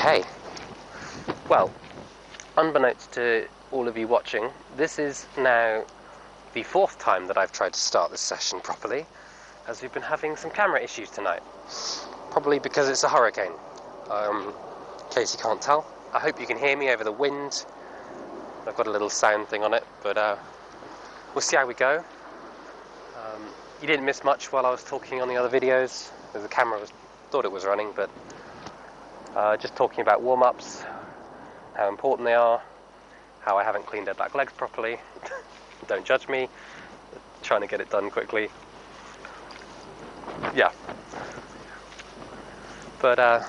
Okay, well, unbeknownst to all of you watching, this is now the fourth time that I've tried to start this session properly, as we've been having some camera issues tonight. Probably because it's a hurricane, in case you can't tell. I hope you can hear me over the wind. I've got a little sound thing on it, but we'll see how we go. You didn't miss much while I was talking on the other videos. The camera thought it was running, but just talking about warm-ups, how important they are, how I haven't cleaned their back legs properly. Don't judge me, trying to get it done quickly. Yeah. But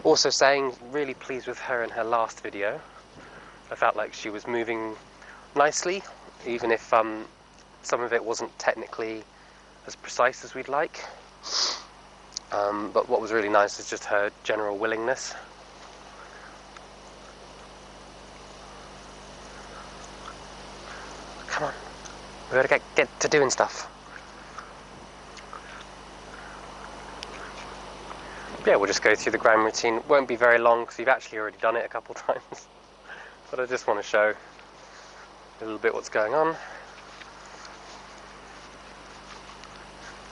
also saying, really pleased with her in her last video. I felt like she was moving nicely, even if some of it wasn't technically as precise as we'd like. But what was really nice is just her general willingness. Come on, we gotta get to doing stuff. Yeah, we'll just go through the ground routine. It won't be very long because you've actually already done it a couple times. But I just want to show a little bit what's going on.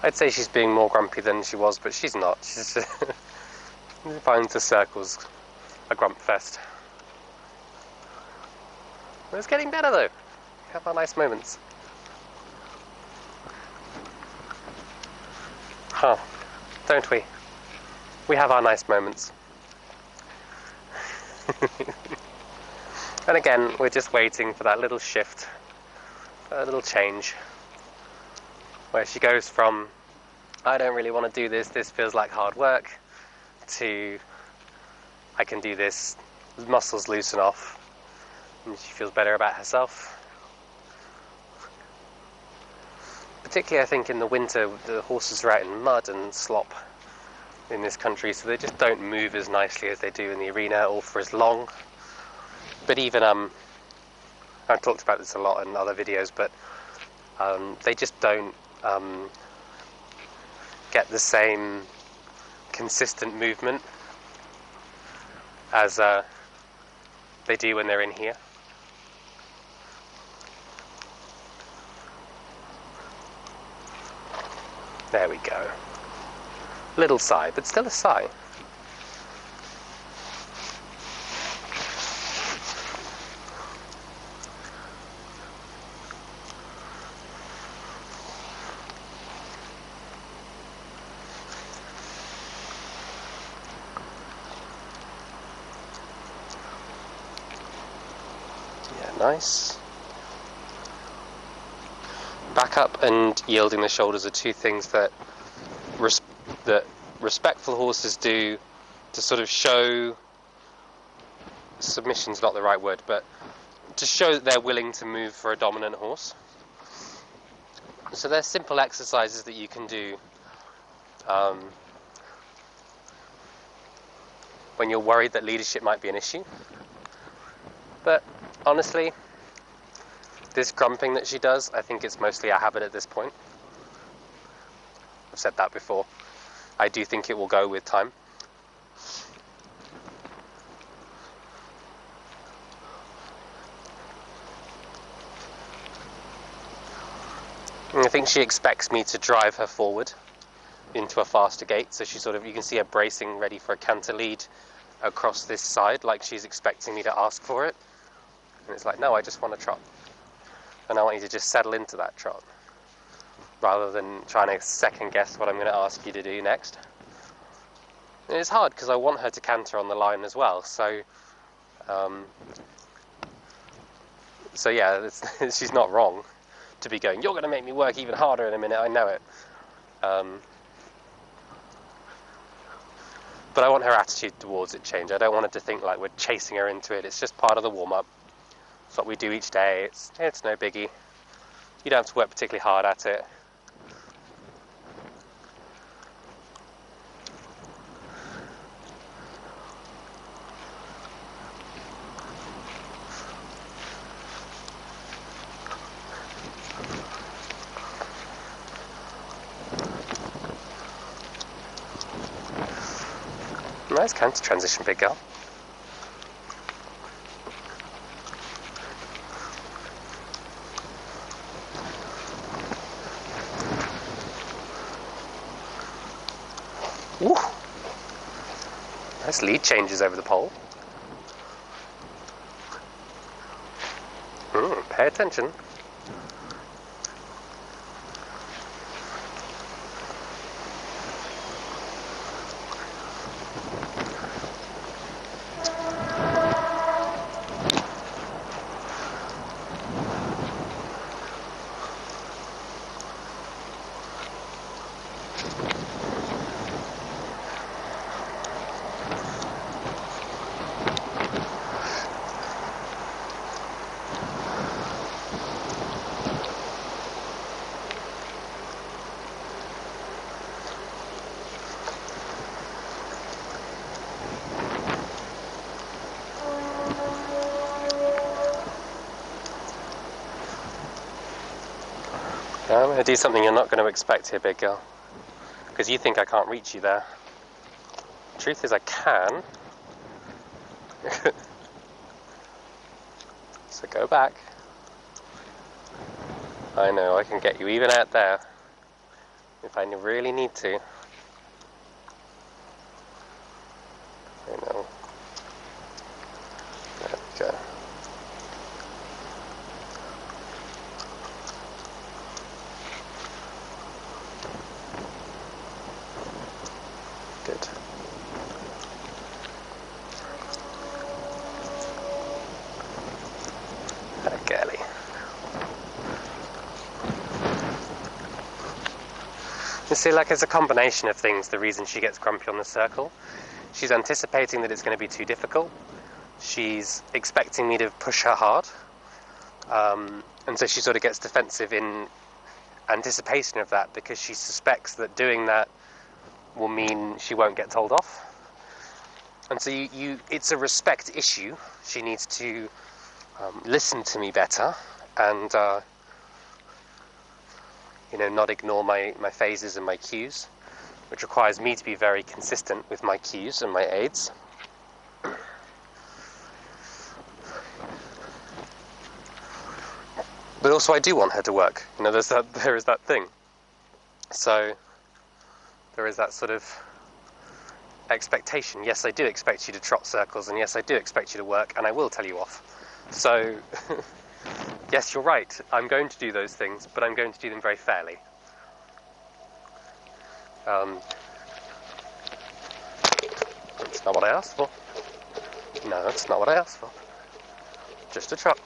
I'd say she's being more grumpy than she was, but she's not. She's just finds the circles a grump fest. But it's getting better though. We have our nice moments. Huh, don't we? We have our nice moments. And again, we're just waiting for that little shift, a little change, where she goes from, I don't really want to do this, this feels like hard work, to, I can do this, muscles loosen off, and she feels better about herself. Particularly I think in the winter, the horses are out in mud and slop in this country, so they just don't move as nicely as they do in the arena, or for as long. But even, I've talked about this a lot in other videos, but they just don't get the same consistent movement as they do when they're in here. There we go. Little sigh, but still a sigh. Nice. Back up and yielding the shoulders are two things that respectful horses do to sort of show, submission's not the right word, but to show that they're willing to move for a dominant horse. So there's simple exercises that you can do when you're worried that leadership might be an issue. But honestly, this grumping that she does, I think it's mostly a habit at this point. I've said that before. I do think it will go with time. And I think she expects me to drive her forward into a faster gait, so she sort of, you can see her bracing ready for a canter lead across this side, like she's expecting me to ask for it. And it's like, no, I just want to trot. And I want you to just settle into that trot, rather than trying to second guess what I'm going to ask you to do next. And it's hard because I want her to canter on the line as well, so yeah, she's not wrong to be going, you're going to make me work even harder in a minute, I know it. But I want her attitude towards it change. I don't want her to think like we're chasing her into it. It's just part of the warm-up. It's what we do each day. It's no biggie. You don't have to work particularly hard at it. Nice counter transition, big girl. Ooh. Nice lead changes over the pole. Pay attention. I'm going to do something you're not going to expect here, big girl, because you think I can't reach you there. Truth is I can. So go back. I know, I can get you even out there if I really need to. I know. There we go. Good. That girly. You see, like, it's a combination of things, the reason she gets grumpy on the circle. She's anticipating that it's going to be too difficult. She's expecting me to push her hard. And so she sort of gets defensive in anticipation of that, because she suspects that doing that will mean she won't get told off. And so it's a respect issue. She needs to listen to me better and not ignore my phases and my cues, which requires me to be very consistent with my cues and my aids. But also I do want her to work. There is that thing. So there is that sort of expectation. Yes, I do expect you to trot circles, and yes, I do expect you to work, and I will tell you off. So yes, you're right. I'm going to do those things, but I'm going to do them very fairly. That's not what I asked for. No, that's not what I asked for. Just a trot.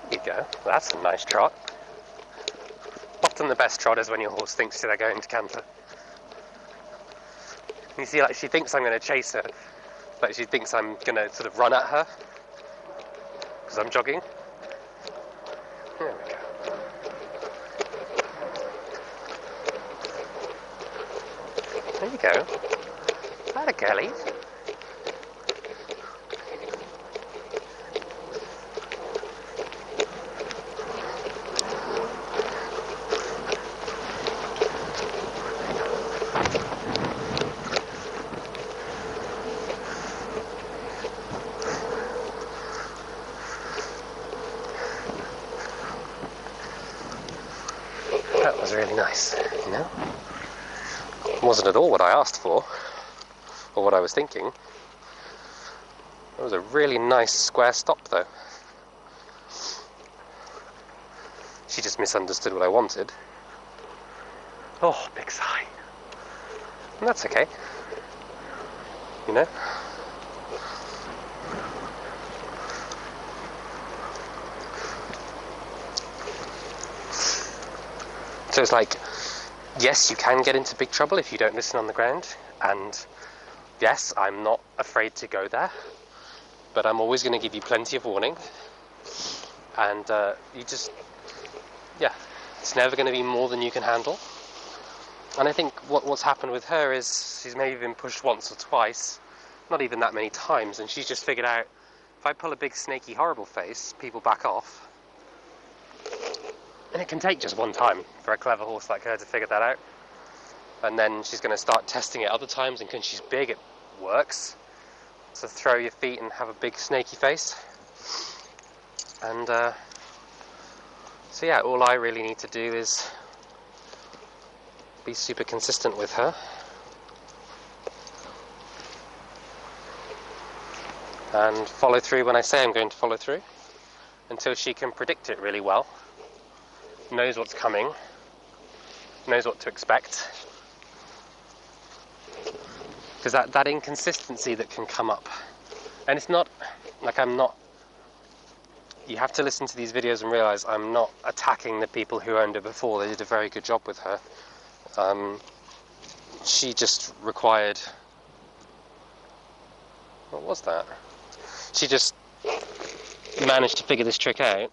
There you go. That's a nice trot. Often the best trot is when your horse thinks they're going to canter. You see, like, she thinks I'm going to chase her. Like, she thinks I'm going to sort of run at her because I'm jogging. There we go. There you go. That a girly. That was really nice, It wasn't at all what I asked for, or what I was thinking. It was a really nice square stop, though. She just misunderstood what I wanted. Oh, big sigh. And that's okay. So it's like, yes, you can get into big trouble if you don't listen on the ground, and yes, I'm not afraid to go there, but I'm always going to give you plenty of warning, and it's never going to be more than you can handle. And I think what's happened with her is she's maybe been pushed once or twice, not even that many times, and she's just figured out, if I pull a big snaky horrible face, people back off. And it can take just one time for a clever horse like her to figure that out. and then she's going to start testing it other times, and because she's big it works. So throw your feet and have a big snaky face. And so yeah, all I really need to do is be super consistent with her. And follow through when I say I'm going to follow through, until she can predict it really well, knows what's coming, knows what to expect. Because that inconsistency that can come up, and it's not like you have to listen to these videos and realise I'm not attacking the people who owned her before. They did a very good job with her. She just required, what was that? She just managed to figure this trick out,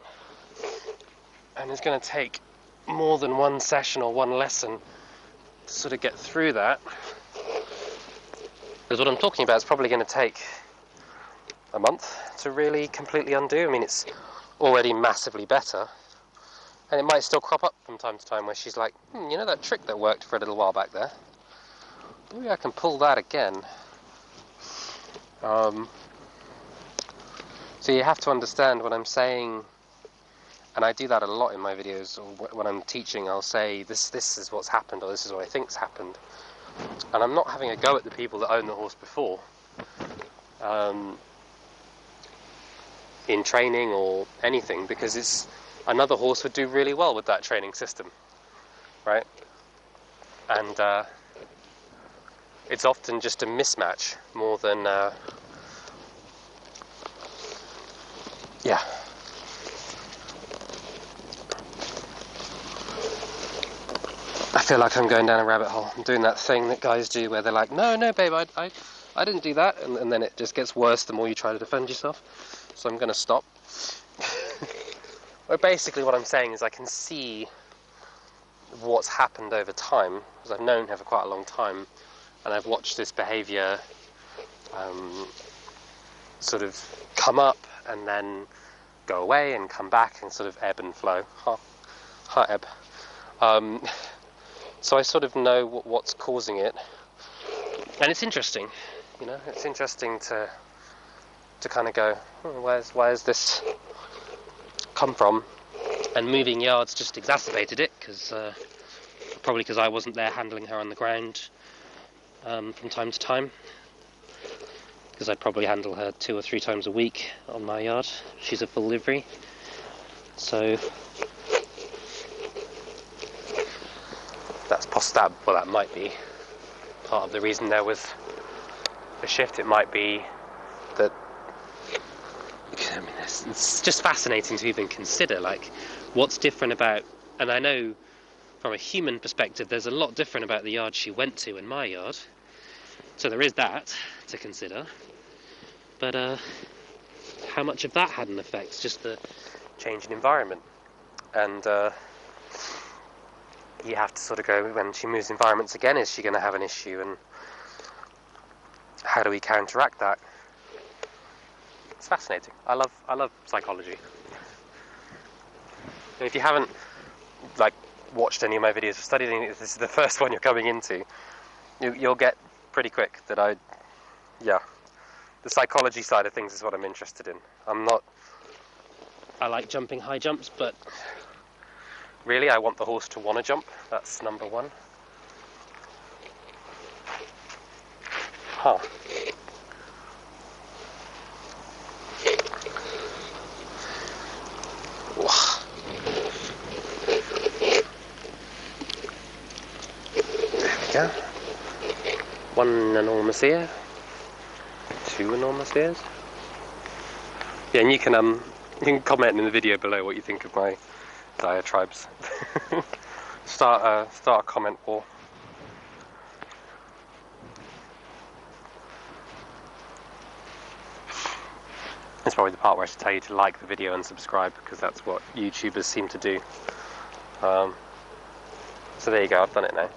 and it's going to take more than one session or one lesson to sort of get through that. Because what I'm talking about is probably going to take a month to really completely undo. I mean, it's already massively better, and it might still crop up from time to time where she's like, you know that trick that worked for a little while back there? Maybe I can pull that again. So you have to understand what I'm saying, and I do that a lot in my videos, or when I'm teaching I'll say this is what's happened, or this is what I think's happened. And I'm not having a go at the people that owned the horse before, in training or anything, because it's another horse would do really well with that training system, right? And it's often just a mismatch more than yeah. I feel like I'm going down a rabbit hole. I'm doing that thing that guys do where they're like, no babe, I didn't do that, and then it just gets worse the more you try to defend yourself. So I'm going to stop. But basically what I'm saying is I can see what's happened over time, because I've known her for quite a long time, and I've watched this behaviour sort of come up and then go away and come back and sort of ebb and flow. Ha ebb. So I sort of know what's causing it, and it's interesting, you know. It's interesting to kind of go, where's this come from? And moving yards just exacerbated it, because probably because I wasn't there handling her on the ground from time to time, because I'd probably handle her 2 or 3 times a week on my yard. She's a full livery, so that might be part of the reason there was a shift. It might be that, I mean, it's just fascinating to even consider, like, what's different about, and I know from a human perspective there's a lot different about the yard she went to and my yard, so there is that to consider, but how much of that had an effect, just the change in environment. And you have to sort of go, when she moves environments again, is she going to have an issue, and how do we counteract that? It's fascinating. I love psychology. And if you haven't watched any of my videos or studied any, this is the first one you're coming into, you'll get pretty quick that the psychology side of things is what I'm interested in. I like jumping high jumps, but really I want the horse to want to jump. That's number one. Huh. There we go. 1 enormous ear. 2 enormous ears. Yeah, and you can comment in the video below what you think of my diatribes. Start a comment war. It's probably the part where I should tell you to like the video and subscribe, because that's what YouTubers seem to do. So there you go, I've done it now.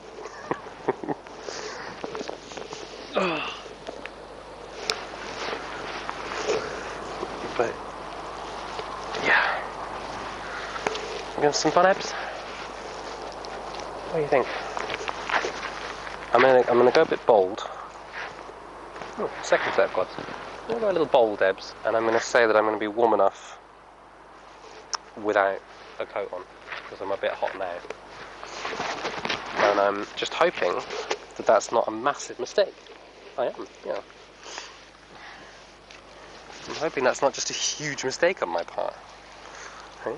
But yeah, we have some fun ebbs. What do you think? I'm gonna go a bit bold. Oh, second set of quads. I'm gonna go a little bold, Ebs, and I'm gonna say that I'm gonna be warm enough without a coat on because I'm a bit hot now, and I'm just hoping that that's not a massive mistake. I am, yeah. I'm hoping that's not just a huge mistake on my part. Okay.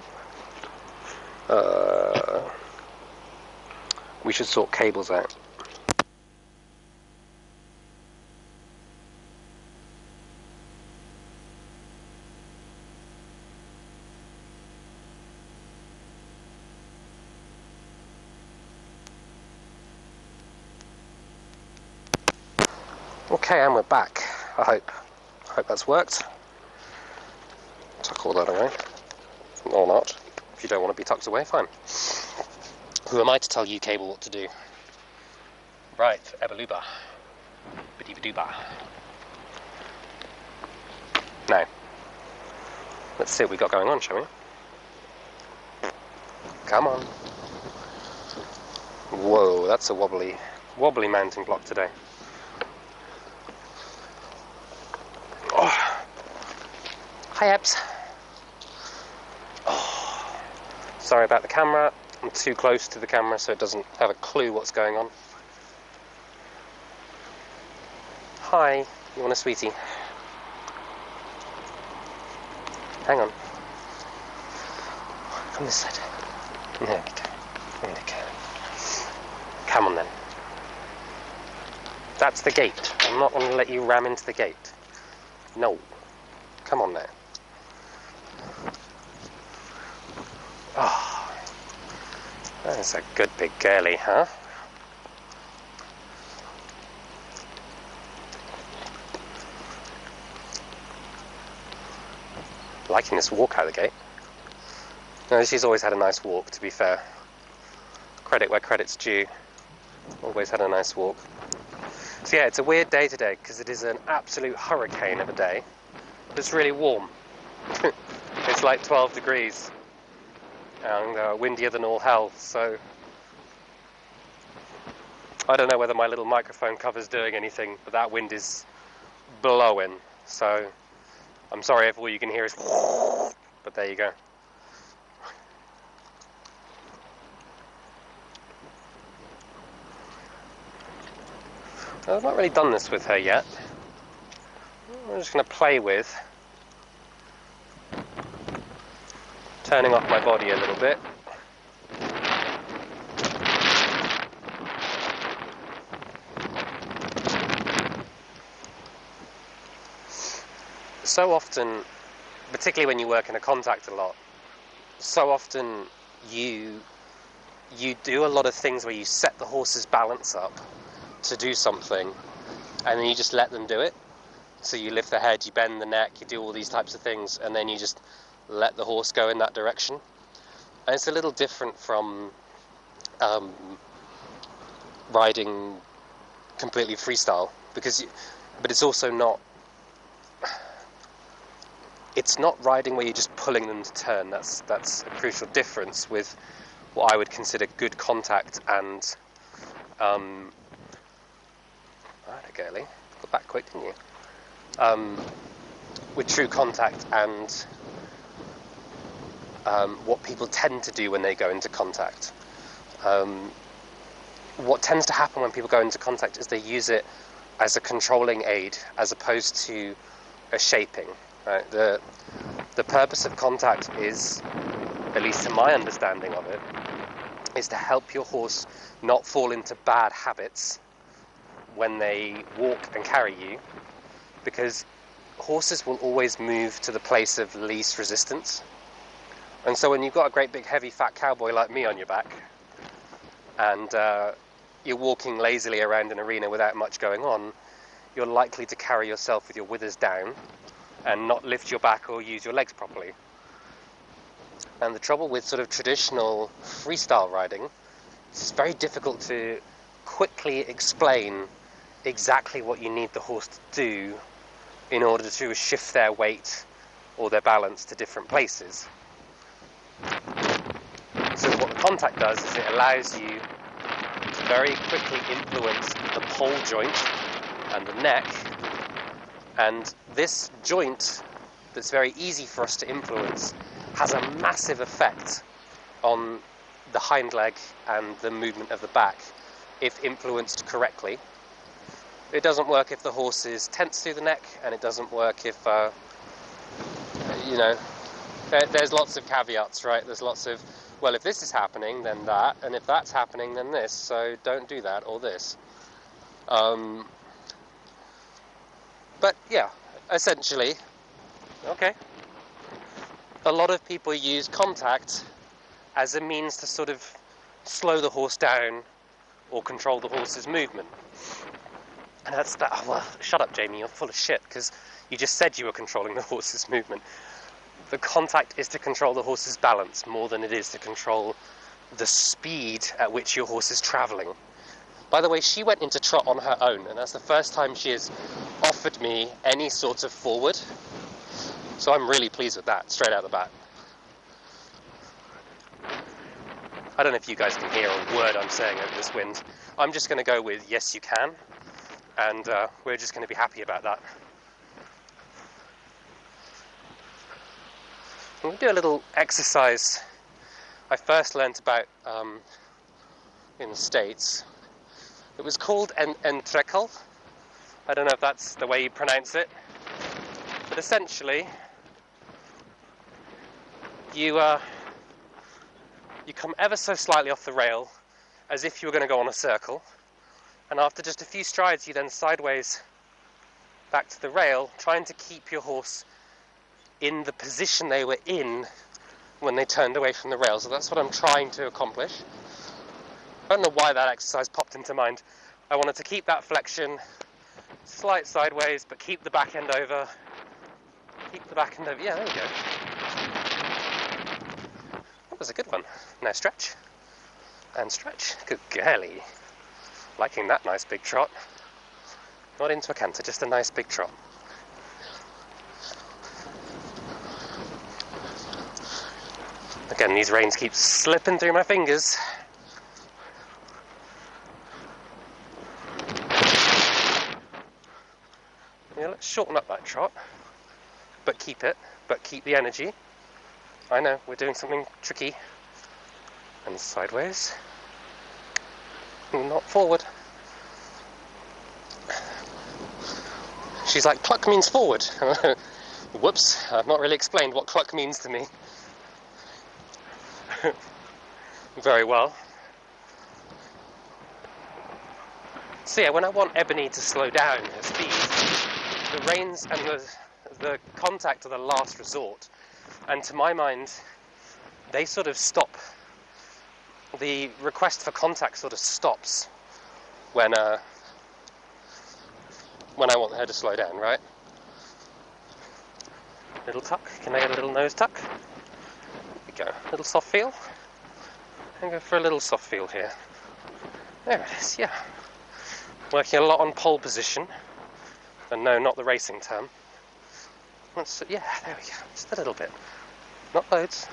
We should sort cables out. Okay, and we're back. I hope that's worked. Tuck all that away. Or not. If you don't want to be tucked away, fine. Who am I to tell you cable what to do? Right, Ebaluba. Bidibadooba. Now, let's see what we got going on, shall we? Come on. Whoa, that's a wobbly mounting block today. Oh. Hi, Ebs. Oh. Sorry about the camera. I'm too close to the camera so it doesn't have a clue what's going on. Hi, you want a sweetie? Hang on. From this side. There we go. There we go. Come on then. That's the gate. I'm not going to let you ram into the gate. No. Come on now. Oh. That's a good big girly, huh? Liking this walk out of the gate. No, she's always had a nice walk, to be fair. Credit where credit's due. Always had a nice walk. So yeah, it's a weird day today because it is an absolute hurricane of a day. But it's really warm. It's like 12 degrees and windier than all hell, so I don't know whether my little microphone cover's doing anything, but that wind is blowing, so I'm sorry if all you can hear is but there you go. I've not really done this with her yet. I'm just going to play with turning off my body a little bit. So often, particularly when you work in a contact a lot, so often you do a lot of things where you set the horse's balance up to do something and then you just let them do it. So you lift the head, you bend the neck, you do all these types of things, and then you just let the horse go in that direction. And it's a little different from riding completely freestyle, but it's also not. It's not riding where you're just pulling them to turn. That's a crucial difference with what I would consider good contact and. Right, girly, got back quick, didn't you? With true contact and what people tend to do when they go into contact. What tends to happen when people go into contact is they use it as a controlling aid as opposed to a shaping. Right? The purpose of contact is, at least to my understanding of it, is to help your horse not fall into bad habits when they walk and carry you, because horses will always move to the place of least resistance. And so when you've got a great big heavy fat cowboy like me on your back and you're walking lazily around an arena without much going on, you're likely to carry yourself with your withers down and not lift your back or use your legs properly. And the trouble with sort of traditional freestyle riding is it's very difficult to quickly explain exactly what you need the horse to do in order to shift their weight or their balance to different places. So what the contact does is it allows you to very quickly influence the pole joint and the neck. And this joint that's very easy for us to influence has a massive effect on the hind leg and the movement of the back if influenced correctly. It doesn't work if the horse is tense through the neck, and it doesn't work if, you know, there's lots of caveats, right? There's lots of, well, if this is happening, then that, and if that's happening, then this, so don't do that, or this. But yeah, essentially, okay. A lot of people use contact as a means to sort of slow the horse down or control the horse's movement. And that's that. Oh, well, shut up, Jamie, you're full of shit, because you just said you were controlling the horse's movement. The contact is to control the horse's balance more than it is to control the speed at which your horse is travelling. By the way, she went into trot on her own, and that's the first time she has offered me any sort of forward. So I'm really pleased with that, straight out the bat. I don't know if you guys can hear a word I'm saying over this wind. I'm just going to go with yes you can, and we're just going to be happy about that. I'm going to do a little exercise I first learnt about in the States. It was called an entrecal. I don't know if that's the way you pronounce it, but essentially you come ever so slightly off the rail as if you were going to go on a circle, and after just a few strides you then sideways back to the rail, trying to keep your horse in the position they were in when they turned away from the rail. So that's what I'm trying to accomplish. I don't know why that exercise popped into mind. I wanted to keep that flexion, slight sideways, but keep the back end over. Keep the back end over. Yeah, there we go. That was a good one. Now stretch. And stretch. Good girlie. Liking that nice big trot. Not into a canter, just a nice big trot. Again, these reins keep slipping through my fingers. Yeah, let's shorten up that trot, but keep the energy. I know, we're doing something tricky. And sideways. Not forward. She's like, cluck means forward. Whoops, I've not really explained what cluck means to me. Very well. So yeah, when I want Ebony to slow down her speed, the reins and the contact are the last resort. And to my mind, they sort of stop. The request for contact sort of stops when I want her to slow down, right? Little tuck. Can I get a little nose tuck? There we go. Little soft feel. And go for a little soft feel here. There it is, yeah. Working a lot on pole position. And no, not the racing term. Yeah, there we go. Just a little bit. Not loads.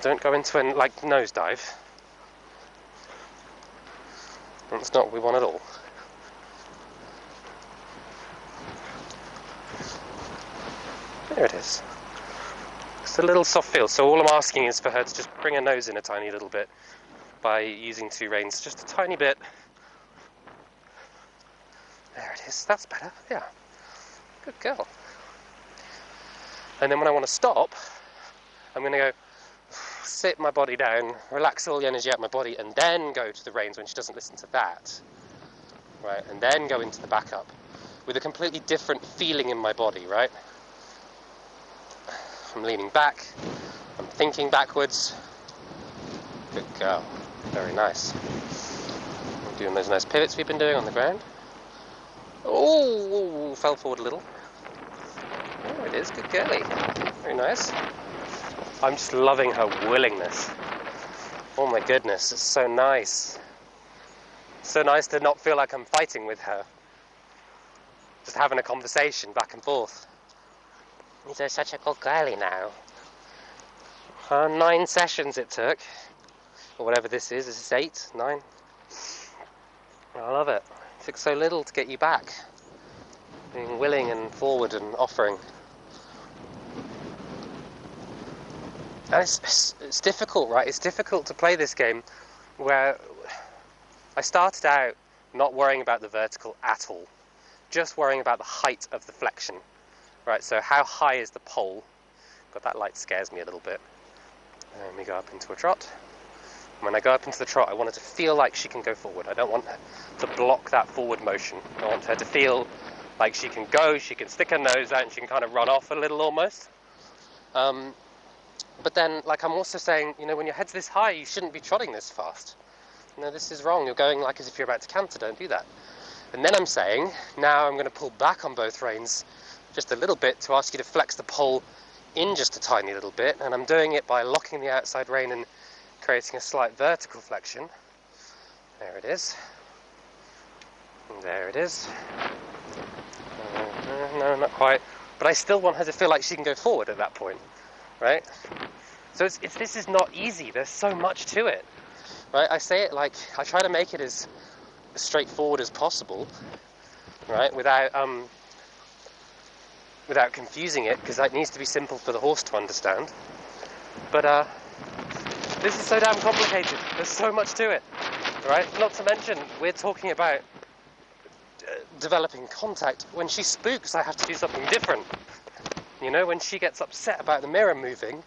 Don't go into a, like, nosedive. That's not what we want at all. There it is. Just a little soft feel. So all I'm asking is for her to just bring her nose in a tiny little bit by using two reins. Just a tiny bit. There it is. That's better. Yeah. Good girl. And then when I want to stop, I'm going to go sit my body down, relax all the energy out of my body, and then go to the reins when she doesn't listen to that. Right? And then go into the backup with a completely different feeling in my body, right? I'm leaning back, I'm thinking backwards. Good girl. Very nice. I'm doing those nice pivots we've been doing on the ground. Oh, fell forward a little. There it is, good girlie. Very nice. I'm just loving her willingness. Oh my goodness, it's so nice. So nice to not feel like I'm fighting with her. Just having a conversation back and forth. You're such a good girlie now. 9 sessions it took. or whatever this is. Is this 8, 9? I love it. It took so little to get you back. Being willing and forward and offering. And it's difficult, right? It's difficult to play this game where I started out not worrying about the vertical at all. Just worrying about the height of the flexion. Right, so how high is the pole? God, that light scares me a little bit. And we go up into a trot. When I go up into the trot, I want her to feel like she can go forward. I don't want her to block that forward motion. I want her to feel like she can go, she can stick her nose out, and she can kind of run off a little almost. But then, like, I'm also saying, you know, when your head's this high, you shouldn't be trotting this fast. You know, this is wrong. You're going like as if you're about to canter. Don't do that. And then I'm saying, now I'm going to pull back on both reins just a little bit to ask you to flex the pole in just a tiny little bit, and I'm doing it by locking the outside rein and creating a slight vertical flexion. There it is. And there it is. No, not quite. But I still want her to feel like she can go forward at that point, right? So this is not easy. There's so much to it, right? I say it like, I try to make it as straightforward as possible, right? Without confusing it, because that needs to be simple for the horse to understand. But this is so damn complicated. There's so much to it, right? Not to mention, we're talking about developing contact. When she spooks, I have to do something different. You know, when she gets upset about the mirror moving,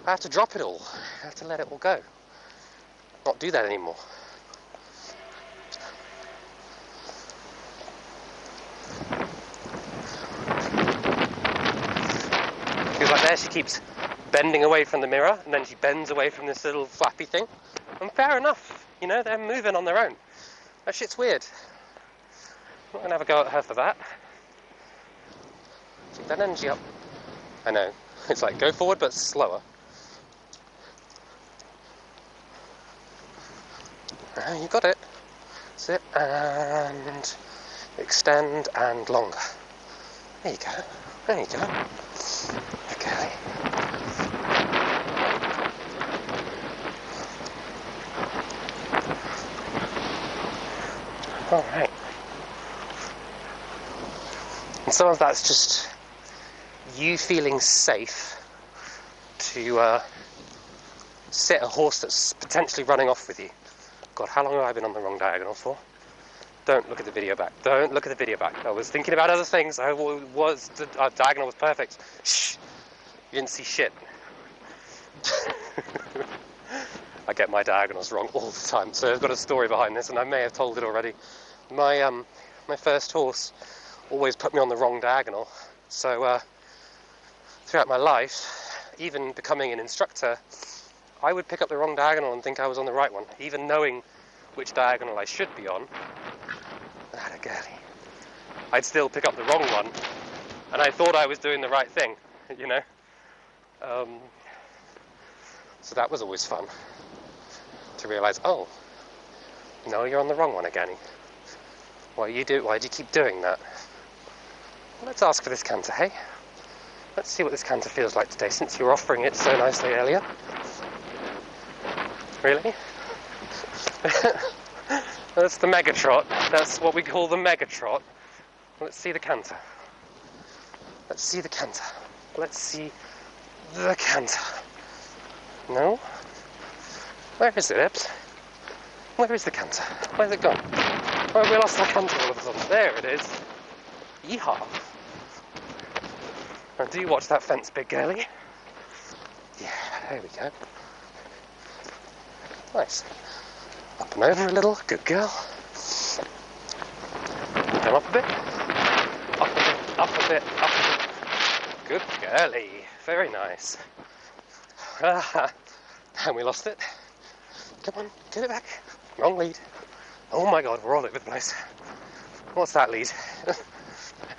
I have to drop it all. I have to let it all go. Not do that anymore. Because like there, she keeps bending away from the mirror, and then she bends away from this little flappy thing. And fair enough, you know, they're moving on their own. That shit's weird. I'm not going to have a go at her for that. Keep that energy up. I know. It's like, go forward, but slower. You got it. Sit and extend and longer. There you go. There you go. Okay. All right. And some of that's just you feeling safe to sit a horse that's potentially running off with you. God, how long have I been on the wrong diagonal for? Don't look at the video back. Don't look at the video back. I was thinking about other things. Our diagonal was perfect. Shh. You didn't see shit. I get my diagonals wrong all the time. So I've got a story behind this, and I may have told it already. My first horse always put me on the wrong diagonal. So throughout my life, even becoming an instructor, I would pick up the wrong diagonal and think I was on the right one, even knowing which diagonal I should be on. That a girlie. I'd still pick up the wrong one, and I thought I was doing the right thing, you know. So that was always fun to realise. Oh, no, you're on the wrong one again. Why do you keep doing that? Well, let's ask for this canter, hey? Let's see what this canter feels like today, since you were offering it so nicely earlier. Really? That's the mega trot. That's what we call the mega trot. Let's see the canter. Let's see the canter. Let's see the canter. No? Where is it, Ebbs? Where is the canter? Where's it gone? Oh, we lost our canter all of a sudden. There it is. Yeehaw. Now do you watch that fence, big girlie? Yeah, there we go. Nice. Up and over a little. Good girl. Come up a bit. Up a bit. Up a bit. Up a bit. Good girlie. Very nice. And we lost it. Come on, get it back. Wrong lead. Oh my god, we're all over the place. What's that lead?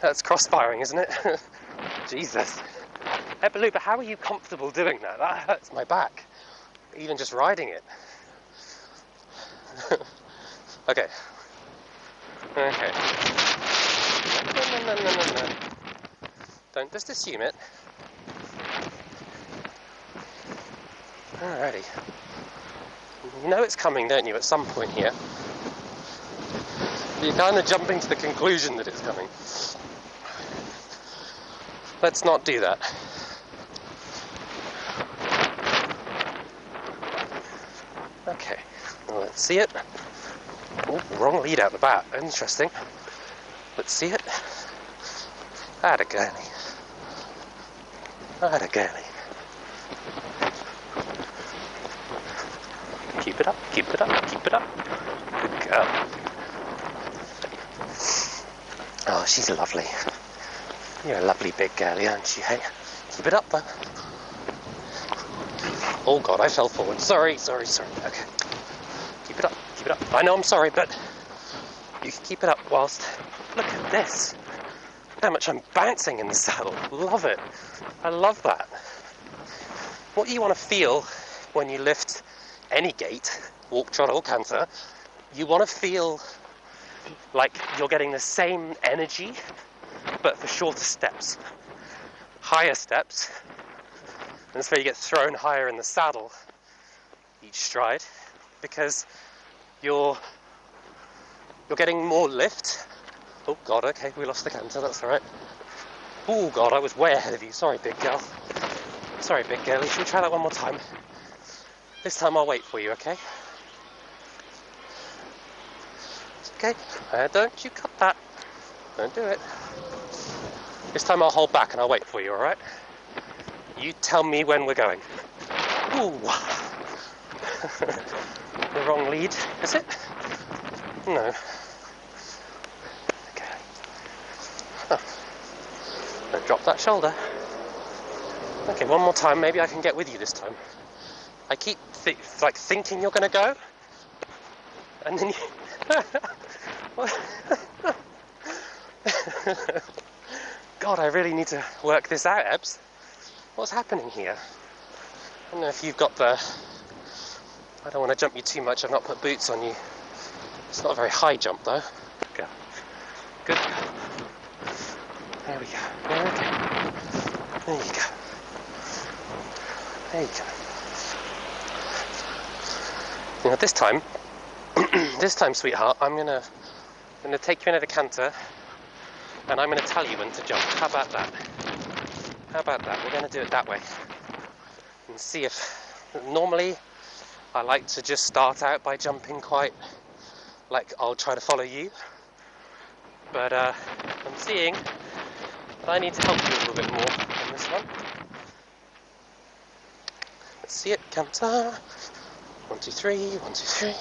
That's cross-firing, isn't it? Jesus. Ebony, but how are you comfortable doing that? That hurts my back. Even just riding it. Okay. Okay. No. Don't just assume it. Alrighty. You know it's coming, don't you, at some point here? You're kind of jumping to the conclusion that it's coming. Let's not do that. Okay, well, let's see it. Oh, wrong lead out the bat. Interesting. Let's see it. Atta girly. Atta girly. Keep it up, keep it up, keep it up. Good girl. Oh, she's lovely. You're a lovely big girlie, aren't you, hey? Keep it up, though. Oh, God, I fell forward. Sorry. Okay. Keep it up, keep it up. I know I'm sorry, but you can keep it up whilst... Look at this. How much I'm bouncing in the saddle. Love it. I love that. What you want to feel when you lift any gait, walk, trot or canter, you want to feel like you're getting the same energy, but for shorter steps. Higher steps, and that's where you get thrown higher in the saddle each stride, because you're getting more lift. Oh God, okay, we lost the canter, that's alright. Oh God, I was way ahead of you. Sorry, big girl. Sorry, big girlie. Should we try that one more time? This time I'll wait for you, okay? Okay, don't you cut that. Don't do it. This time I'll hold back and I'll wait for you, alright? You tell me when we're going. Ooh. The wrong lead, is it? No. Okay. Huh. Don't drop that shoulder. Okay, one more time. Maybe I can get with you this time. I keep thinking you're going to go, and then you... God, I really need to work this out, Ebs. What's happening here? I don't know if you've got the... I don't want to jump you too much. I've not put boots on you. It's not a very high jump, though. Good. Good. There we go. There we go. There you go. There you go. You know, this time, sweetheart, I'm gonna take you in at a canter, and I'm gonna tell you when to jump. How about that? How about that? We're gonna do it that way, and see if. Normally, I like to just start out by jumping quite. Like I'll try to follow you, but I'm seeing that I need to help you a little bit more on this one. Let's see it. Canter. 1, 2, 3. 1, 2, 3.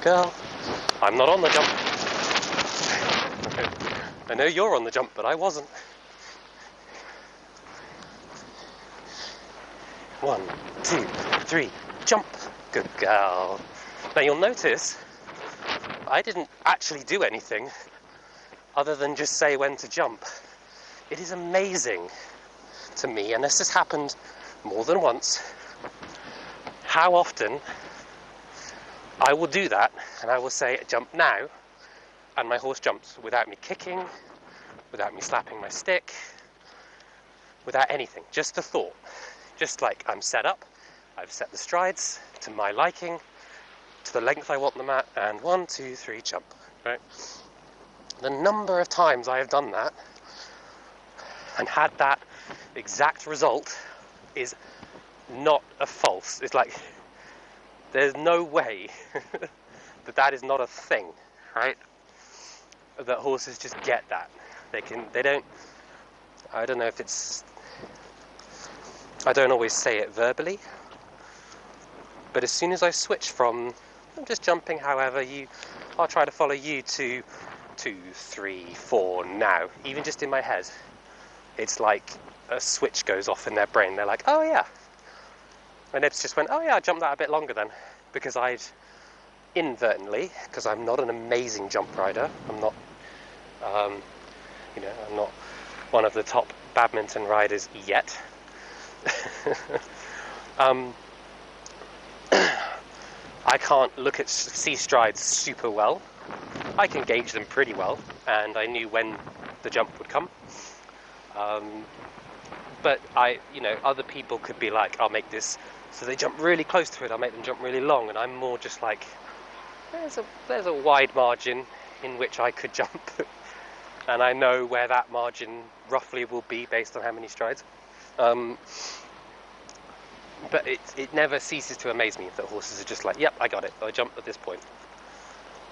Girl, I'm not on the jump. I know you're on the jump, but I wasn't. 1, 2, 3, jump. Good girl. Now you'll notice I didn't actually do anything other than just say when to jump. It is amazing to me, and this has happened more than once, how often I will do that and I will say jump now, and my horse jumps without me kicking, without me slapping my stick, without anything, just the thought. Just like I'm set up, I've set the strides to my liking, to the length I want them at, and 1, 2, 3, jump, right? The number of times I have done that and had that exact result is not a false. It's like, there's no way that is not a thing, right? That horses just get that. They don't, I don't know if it's, I don't always say it verbally, but as soon as I switch from, I'm just jumping however I'll try to follow you to 2, 3, 4 now, even just in my head, it's like a switch goes off in their brain. They're like, oh yeah. And it's just went, oh yeah, I jumped that a bit longer then, because I'd inadvertently, because I'm not an amazing jump rider, I'm not, I'm not one of the top badminton riders yet. I can't look at see strides super well. I can gauge them pretty well, and I knew when the jump would come. But other people could be like, I'll make this So they jump really close to it, I'll make them jump really long, and I'm more just like, there's a wide margin in which I could jump, and I know where that margin roughly will be based on how many strides. But it never ceases to amaze me that horses are just like, yep, I got it, I jumped at this point.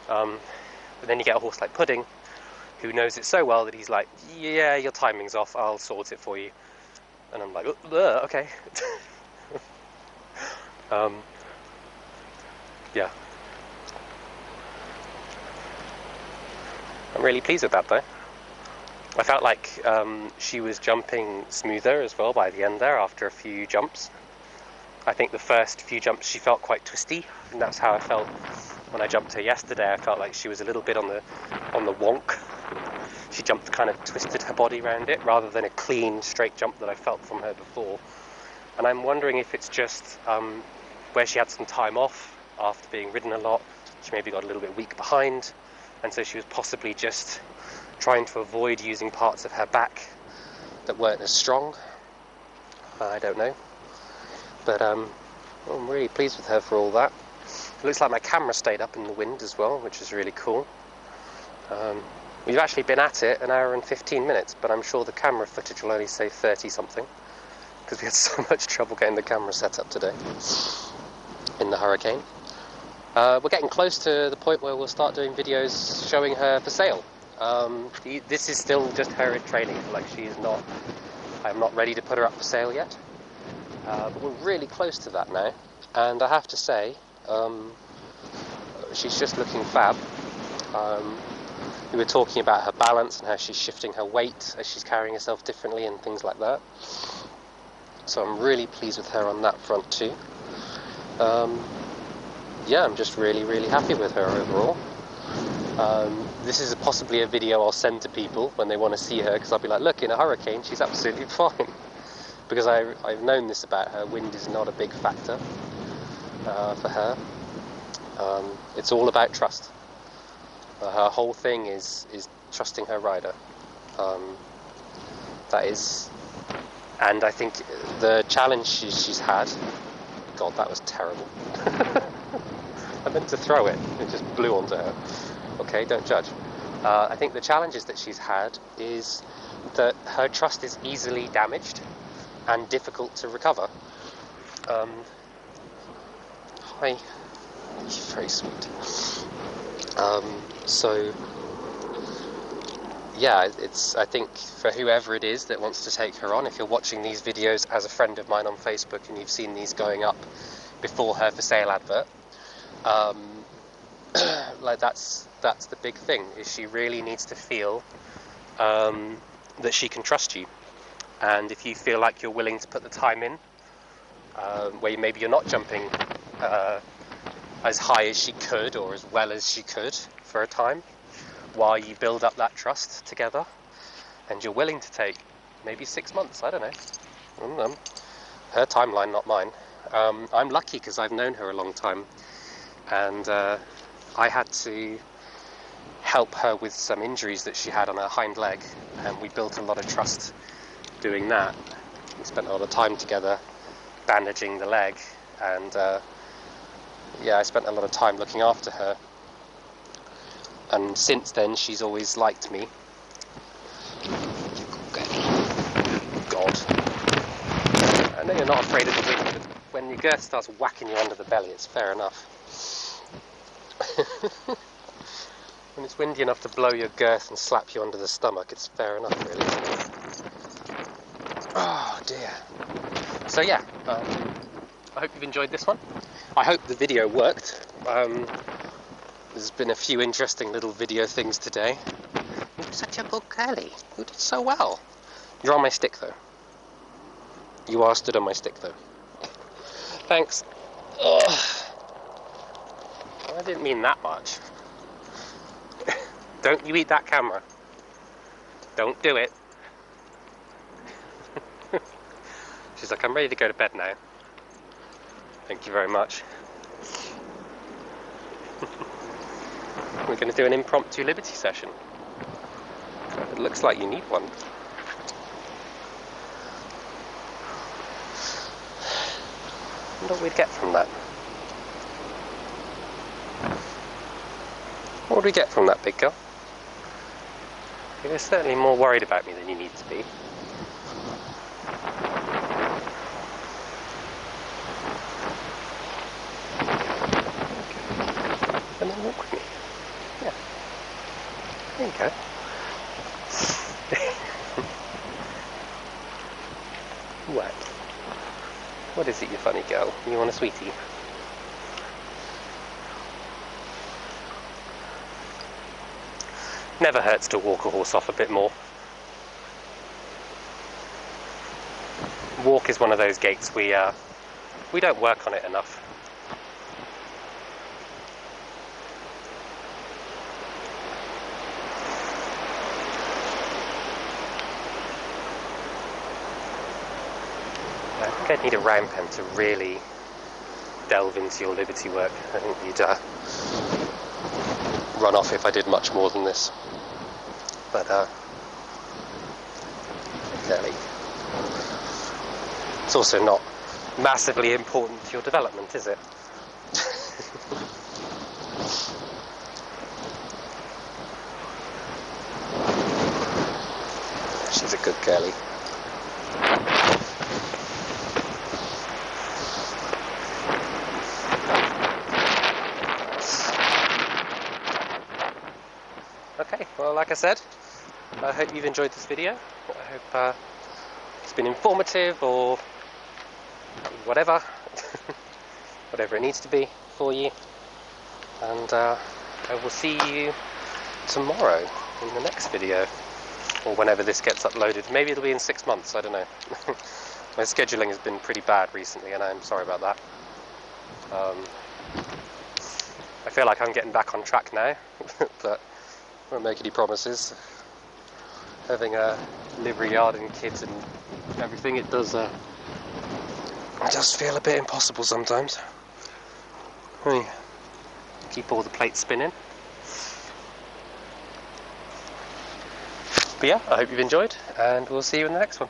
But then you get a horse like Pudding, who knows it so well that he's like, yeah, your timing's off, I'll sort it for you. And I'm like, okay. Yeah. I'm really pleased with that though. I felt like she was jumping smoother as well by the end there after a few jumps. I think the first few jumps she felt quite twisty, and that's how I felt when I jumped her yesterday. I felt like she was a little bit on the wonk. She jumped kind of twisted her body around it rather than a clean straight jump that I felt from her before. And I'm wondering if it's just where she had some time off after being ridden a lot. She maybe got a little bit weak behind, and so she was possibly just trying to avoid using parts of her back that weren't as strong. I don't know. But I'm really pleased with her for all that. It looks like my camera stayed up in the wind as well, which is really cool. We've actually been at it an hour and 15 minutes, but I'm sure the camera footage will only say 30 something, because we had so much trouble getting the camera set up today in the hurricane. We're getting close to the point where we'll start doing videos showing her for sale. This is still just her in training, like I'm not ready to put her up for sale yet. But we're really close to that now, and I have to say, she's just looking fab. We were talking about her balance and how she's shifting her weight as she's carrying herself differently and things like that. So I'm really pleased with her on that front too. Yeah, I'm just really, really happy with her overall. This is possibly a video I'll send to people when they want to see her, because I'll be like, look, in a hurricane she's absolutely fine. Because I've known this about her. Wind is not a big factor for her. It's all about trust. Her whole thing is trusting her rider. That is, and I think the challenge she's had. God, that was terrible. I meant to throw it. It just blew onto her. Okay, don't judge. I think the challenges that she's had is that her trust is easily damaged and difficult to recover. Hi. She's very sweet. So yeah, I think for whoever it is that wants to take her on, if you're watching these videos as a friend of mine on Facebook and you've seen these going up before her for sale advert, like that's the big thing, is she really needs to feel that she can trust you. And if you feel like you're willing to put the time in, where maybe you're not jumping as high as she could or as well as she could for a time, while you build up that trust together, and you're willing to take maybe 6 months, I don't know, her timeline, not mine. I'm lucky because I've known her a long time, and I had to help her with some injuries that she had on her hind leg, and we built a lot of trust doing that. We spent a lot of time together bandaging the leg, and yeah, I spent a lot of time looking after her, and since then she's always liked me. God, I know you're not afraid of the wind, but when your girth starts whacking you under the belly, it's fair enough. When it's windy enough to blow your girth and slap you under the stomach, it's fair enough, really. Oh dear. So yeah, I hope you've enjoyed this one. I hope the video worked. There's been a few interesting little video things today. You're such a good girlie. You did so well. You're on my stick though. You are stood on my stick though. Thanks. Ugh. I didn't mean that much. Don't you eat that camera. Don't do it. She's like, I'm ready to go to bed now. Thank you very much. We're going to do an impromptu Liberty session. It looks like you need one. wonder what we'd get from that. What would we get from that, big girl? You're certainly more worried about me than you need to be. Come and walk with me. Yeah. There you go. What? What is it, you funny girl? You want a sweetie? Never hurts to walk a horse off a bit more. Walk is one of those gaits we don't work on it enough. I think I'd need a round pen to really delve into your liberty work. I think you'd run off if I did much more than this. But clearly, it's also not massively important to your development, is it? She's a good girlie. Okay, well, like I said, I hope you've enjoyed this video. I hope it's been informative or whatever, whatever it needs to be for you. And I will see you tomorrow in the next video, or whenever this gets uploaded. Maybe it'll be in 6 months, I don't know. My scheduling has been pretty bad recently, and I'm sorry about that. I feel like I'm getting back on track now, but I won't make any promises. Having a livery yard and kids and everything, it does feel a bit impossible sometimes. Keep all the plates spinning. But yeah, I hope you've enjoyed, and we'll see you in the next one.